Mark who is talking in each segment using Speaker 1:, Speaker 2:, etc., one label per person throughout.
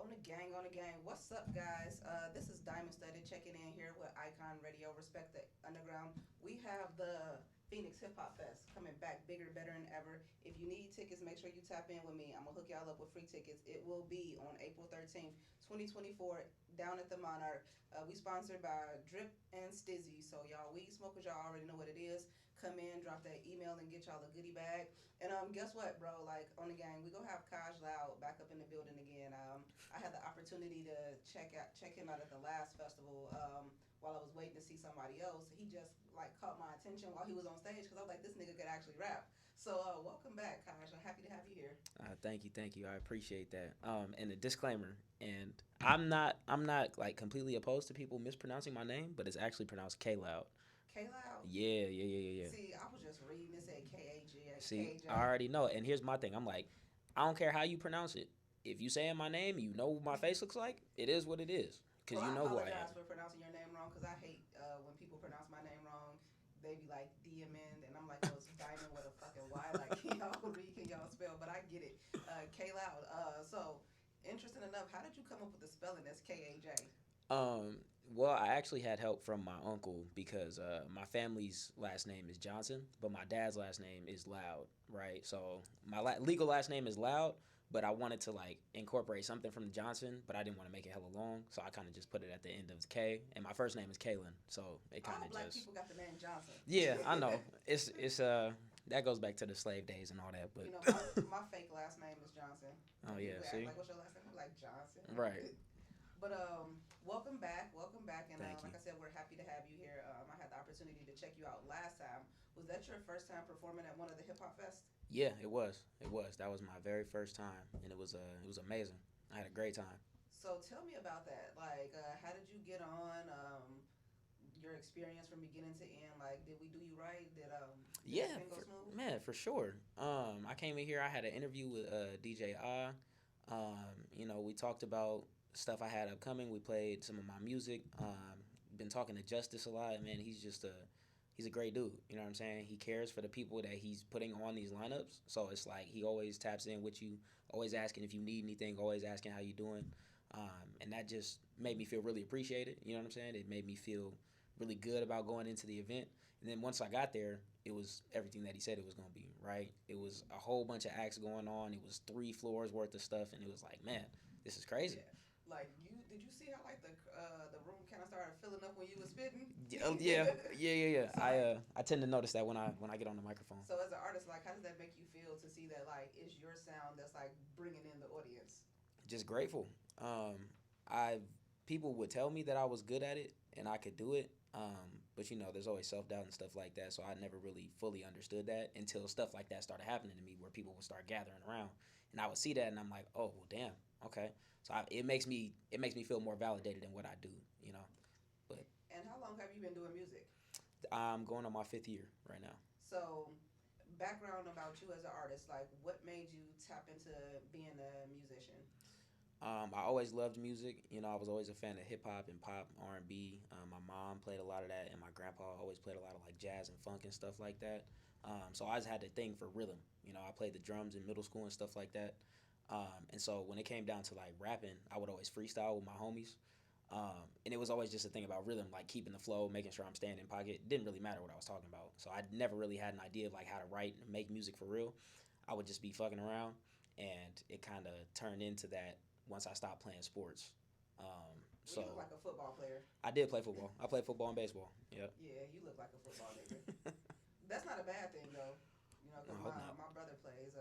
Speaker 1: On the gang. What's up, guys? This is Diamond Studded checking in here with Icon Radio, Respect the Underground. We have the Phoenix Hip-Hop Fest coming back bigger, better than ever. If you need tickets, make sure you tap in with me. I'm going to hook y'all up with free tickets. It will be on April 13th, 2024, down at the Monarch. We sponsored by Drip and Stizzy. So, y'all weed smokers, y'all already know what it is. Come in, drop that email, and get y'all a goodie bag. And guess what, bro? Like on the gang, we gonna have Kaj Loud back up in the building again. I had the opportunity to check him out at the last festival. While I was waiting to see somebody else, he just like caught my attention while he was on stage because I was like, this nigga could actually rap. So welcome back, Kaj. I'm happy to have you here.
Speaker 2: Thank you. I appreciate that. And a disclaimer, and I'm not like completely opposed to people mispronouncing my name, but it's actually pronounced K Loud.
Speaker 1: K Loud.
Speaker 2: Yeah.
Speaker 1: See, I was just reading it said
Speaker 2: See,
Speaker 1: KJ.
Speaker 2: I already know. And here's my thing. I'm like, I don't care how you pronounce it. If you saying my name, you know what my face looks like. It is what it is, because
Speaker 1: Well,
Speaker 2: you
Speaker 1: I
Speaker 2: know who I am.
Speaker 1: apologize for pronouncing your name wrong because I hate when people pronounce my name wrong. They be like Dymond, and I'm like, oh, it's Diamond with a fucking Y. Like, can y'all read? Can y'all spell? But I get it. K Loud. So, interesting enough, how did you come up with the spelling that's KAJ?
Speaker 2: Well, I actually had help from my uncle because my family's last name is Johnson, but my dad's last name is Loud, right? So my legal last name is Loud, but I wanted to like incorporate something from the Johnson, but I didn't want to make it hella long, so I kind of just put it at the end of K, and my first name is Kalen, so it kind
Speaker 1: All
Speaker 2: of
Speaker 1: black
Speaker 2: just
Speaker 1: people got the name Johnson.
Speaker 2: yeah, I know it's that goes back to the slave days and all that, but
Speaker 1: You know, my fake last name is Johnson.
Speaker 2: oh
Speaker 1: And
Speaker 2: yeah,
Speaker 1: people act
Speaker 2: see,
Speaker 1: like, what's your last name? I'm like Johnson.
Speaker 2: right,
Speaker 1: But welcome back, and
Speaker 2: thank you.
Speaker 1: like I said, we're happy to have you here. I had the opportunity to check you out last time. Was that your first time performing at one of the hip hop fests?
Speaker 2: Yeah, it was. It was. That was my very first time, and it was amazing. I had a great time.
Speaker 1: So tell me about that. Like, how did you get on? Your experience from beginning to end. Like, did we do you right? Did
Speaker 2: Yeah,
Speaker 1: everything go smooth?
Speaker 2: man, for sure. I came in here. I had an interview with DJ Ah. We talked about stuff I had upcoming. We played some of my music. Been talking to Justice a lot. Man, he's a great dude. You know what I'm saying? He cares for the people that he's putting on these lineups. So it's like he always taps in with you, always asking if you need anything, always asking how you doing. And that just made me feel really appreciated. You know what I'm saying? It made me feel really good about going into the event. And then once I got there, it was everything that he said it was going to be, right? It was a whole bunch of acts going on. It was 3 floors worth of stuff. And it was like, man, this is crazy.
Speaker 1: Yeah. Like did you see how like the room kind of started filling up when you was spitting?
Speaker 2: Yeah.
Speaker 1: So
Speaker 2: I tend to notice that when I get on the microphone.
Speaker 1: so as an artist, like how does that make you feel to see that like it's your sound that's like bringing in the audience?
Speaker 2: Just grateful. I People would tell me that I was good at it and I could do it. But there's always self doubt and stuff like that. So I never really fully understood that until stuff like that started happening to me, where people would start gathering around, and I would see that, and I'm like, oh well, damn, okay. So it makes me feel more validated in what I do. But
Speaker 1: And how long have you been doing music?
Speaker 2: I'm going on my 5th year right now.
Speaker 1: So background about you as an artist, like what made you tap into being a musician?
Speaker 2: I always loved music. I was always a fan of hip hop and pop, R&B. My mom played a lot of that, and my grandpa always played a lot of like jazz and funk and stuff like that. So I just had a thing for rhythm. I played the drums in middle school and stuff like that. And so when it came down to like rapping, I would always freestyle with my homies. And it was always just a thing about rhythm, like keeping the flow, making sure I'm staying in pocket. It didn't really matter what I was talking about. So I never really had an idea of like how to write and make music for real. I would just be fucking around, and it kind of turned into that once I stopped playing sports.
Speaker 1: Well, you look
Speaker 2: So
Speaker 1: like a football player.
Speaker 2: I did play football. I played football and baseball. Yep.
Speaker 1: Yeah, you look like a football nigga. That's not a bad thing though. You know,
Speaker 2: I
Speaker 1: because
Speaker 2: hope not.
Speaker 1: my brother plays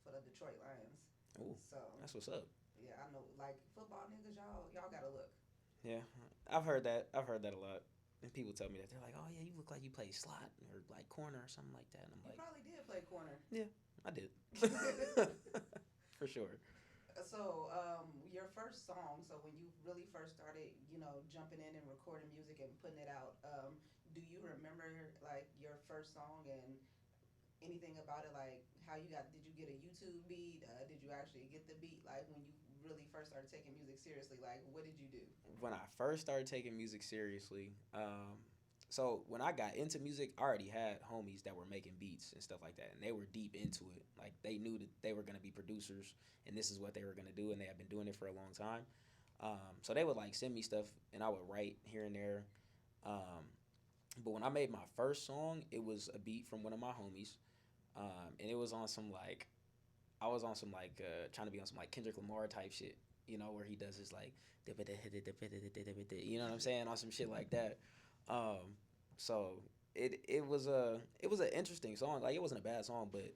Speaker 1: for the Detroit Lions.
Speaker 2: Ooh,
Speaker 1: So
Speaker 2: that's what's up.
Speaker 1: yeah, I know. Like football niggas, y'all gotta look.
Speaker 2: Yeah, I've heard that. I've heard that a lot. And people tell me that they're like, "Oh yeah, you look like you play slot or like corner or something like that." And I'm
Speaker 1: You
Speaker 2: like,
Speaker 1: probably did play corner.
Speaker 2: "Yeah, I did, for sure."
Speaker 1: Your first song. So when you really first started, jumping in and recording music and putting it out, do you remember like your first song and anything about it? Like how you got? Did you get a YouTube beat? Did you actually get the beat? Like when you really first started taking music seriously, like what did you do?
Speaker 2: When I first started taking music seriously, So when I got into music, I already had homies that were making beats and stuff like that, and they were deep into it. Like they knew that they were gonna be producers, and this is what they were gonna do, and they had been doing it for a long time. So they would like send me stuff, and I would write here and there. Um, but when I made my first song, it was a beat from one of my homies, and it was on some like I was on some like trying to be on some like Kendrick Lamar type shit, where he does his like, you know what I'm saying, on some shit like that. Um, so it was an interesting song. Like it wasn't a bad song, but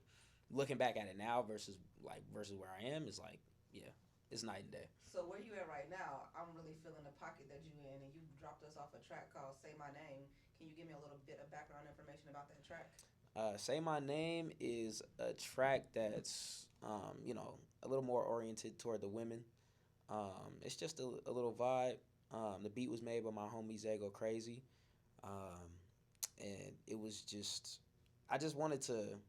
Speaker 2: looking back at it now versus where I am is like, yeah, it's night and day.
Speaker 1: So where you at right now? I'm really feeling the pocket that you in, and you dropped us off a track called "Say My Name." Can you give me a little bit of background information about that track?
Speaker 2: Say My Name is a track that's, a little more oriented toward the women. It's just a little vibe. The beat was made by my homie Zago Crazy. Um, and it was just, I just wanted to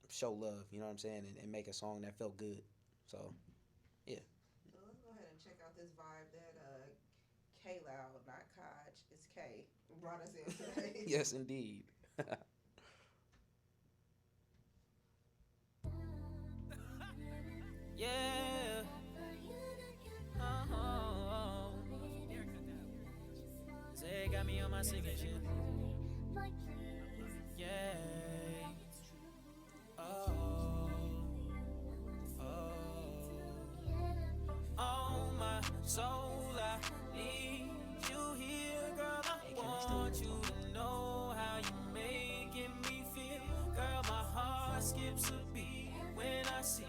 Speaker 2: show love, you know what I'm saying, and make a song that felt good. So, yeah.
Speaker 1: So let's go ahead and check out this vibe that K Loud, not Kaj, it's K, brought us in today.
Speaker 2: Yes, indeed.
Speaker 3: Yeah. Oh. Say got me on my singing shit. Yeah. Oh. Oh. Oh my soul, I need you here, girl. I want you to know how you making me feel. Girl, my heart skips a beat when I see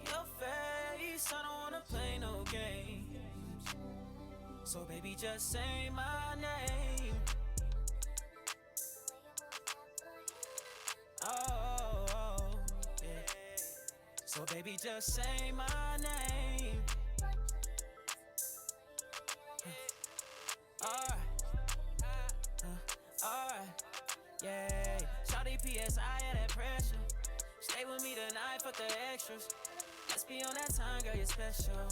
Speaker 3: your face. I don't wanna play no games. So baby, just say my name. Oh, yeah. So baby, just say my name. Alright, alright, yeah. Shawty PSI, yeah, that pressure. Stay with me tonight, fuck the extras. Let's be on that time, girl, you're special.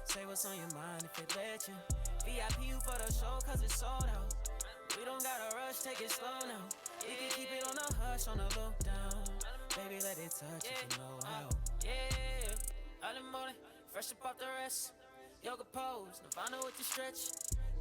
Speaker 3: Say what's on your mind if it let you. VIP you for the show, cause it's sold out. We don't gotta rush, take it slow now. We can keep it on the hush, on the low down. Baby, let it touch if you know how. Yeah, early morning, fresh up off the rest. Yoga pose, Nirvana with the stretch.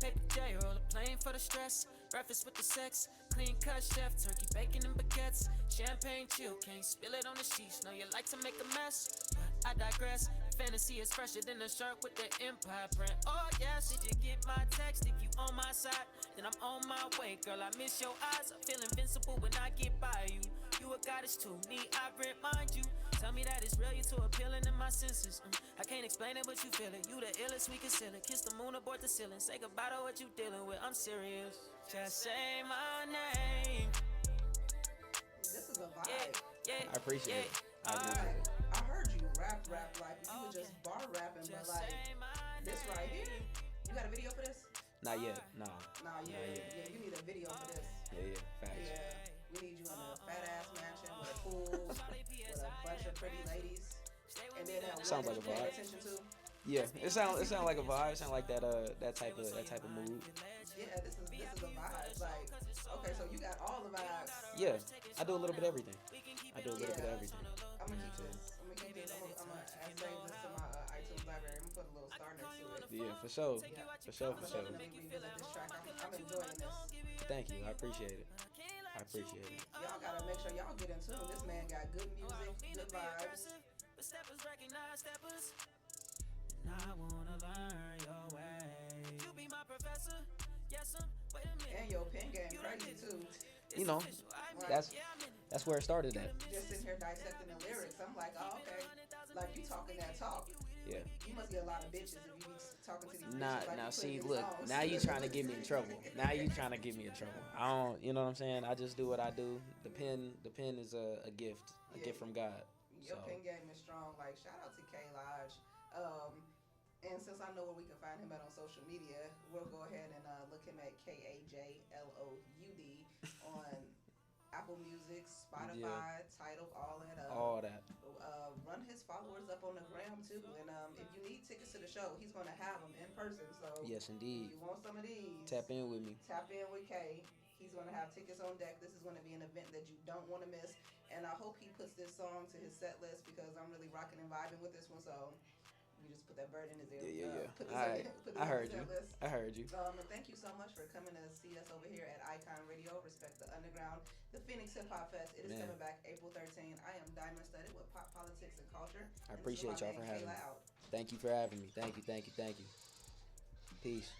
Speaker 3: Paper J, roll a plane for the stress. Breakfast with the sex, clean cut chef, turkey bacon and baguettes. Champagne chill, can't spill it on the sheets. Know you like to make a mess, but I digress. Fantasy is fresher than a shirt with the Empire print. Oh yes, did you get my text? If you on my side, then I'm on my way. Girl, I miss your eyes, I feel invincible when I get by you. You a goddess too, need I remind you. Tell me that it's real, you too appealing in my senses. I can't explain it, but you feel it. You the illest, we conceal it. Kiss the moon aboard the ceiling. Say goodbye to what you dealing with. I'm serious. Just say my name.
Speaker 1: This is a vibe.
Speaker 3: Yeah.
Speaker 2: I appreciate it.
Speaker 1: I heard you rap like you were just bar rapping, but like this right here. You got a video for this?
Speaker 2: Not yet, no.
Speaker 1: Nah, yeah, you need a video for this.
Speaker 2: Yeah, facts.
Speaker 1: Yeah, we need you in a fat ass mansion with a pool, with a bunch of pretty ladies, and then
Speaker 2: Sounds
Speaker 1: one
Speaker 2: like
Speaker 1: that
Speaker 2: a
Speaker 1: you pay
Speaker 2: vibe.
Speaker 1: attention to.
Speaker 2: Yeah, it sound like a vibe. It sound like that type of mood.
Speaker 1: Yeah, this is a vibe. Like, okay, so you got all the vibes.
Speaker 2: Yeah, I do a little bit of everything. I do a little bit of everything.
Speaker 1: I'm gonna keep this. I'm gonna save this to my iTunes library. I'm gonna put a little star next to it.
Speaker 2: Yeah, for sure.
Speaker 1: Yeah.
Speaker 2: For sure.
Speaker 1: I'm gonna definitely revisit this track. I'm enjoying this.
Speaker 2: Thank you. I appreciate it.
Speaker 1: Y'all gotta make sure y'all get in tune. This man got good music, good vibes.
Speaker 3: But steppers recognize steppers. And I wanna learn your way. You be my professor. Yes, wait a minute.
Speaker 1: And your pen game crazy too.
Speaker 2: That's where it started at.
Speaker 1: Just sitting here dissecting the lyrics. I'm like, oh, okay. Like you talking that talk.
Speaker 2: Yeah.
Speaker 1: You must get a lot of bitches if you be talking to these bitches.
Speaker 2: Nah,
Speaker 1: like
Speaker 2: now
Speaker 1: you
Speaker 2: see,
Speaker 1: putting
Speaker 2: look,
Speaker 1: songs.
Speaker 2: now you trying to get me in trouble. Now you trying to get me in trouble. I don't, you know what I'm saying? I just do what I do. The pen is a gift, gift from God.
Speaker 1: Your pen game is strong. Like shout out to K Loud. And since I know where we can find him at on social media, we'll go ahead and look him at KAJLOUD on Apple Music, Spotify, Tidal, all that.
Speaker 2: All that.
Speaker 1: Run his followers up on the gram too. And if you need tickets to the show, he's going to have them in person. So
Speaker 2: Yes, indeed.
Speaker 1: if you want some of these,
Speaker 2: Tap in with me.
Speaker 1: Tap in with K. He's going to have tickets on deck. This is going to be an event that you don't want to miss. And I hope he puts this song to his set list because I'm really rocking and vibing with this one. So you just put that bird in his ear.
Speaker 2: Yeah.
Speaker 1: Put this
Speaker 2: All right.
Speaker 1: put this
Speaker 2: I
Speaker 1: on
Speaker 2: heard
Speaker 1: his
Speaker 2: you.
Speaker 1: set list.
Speaker 2: I heard you.
Speaker 1: And thank you so much for coming to see us over here at Icon Radio. Respect the Underground, the Phoenix Hip-Hop Fest. It is coming back April 13th. I am Dymond studded with pop, politics, and culture.
Speaker 2: I appreciate y'all for having me. Thank you for having me. Thank you. Peace.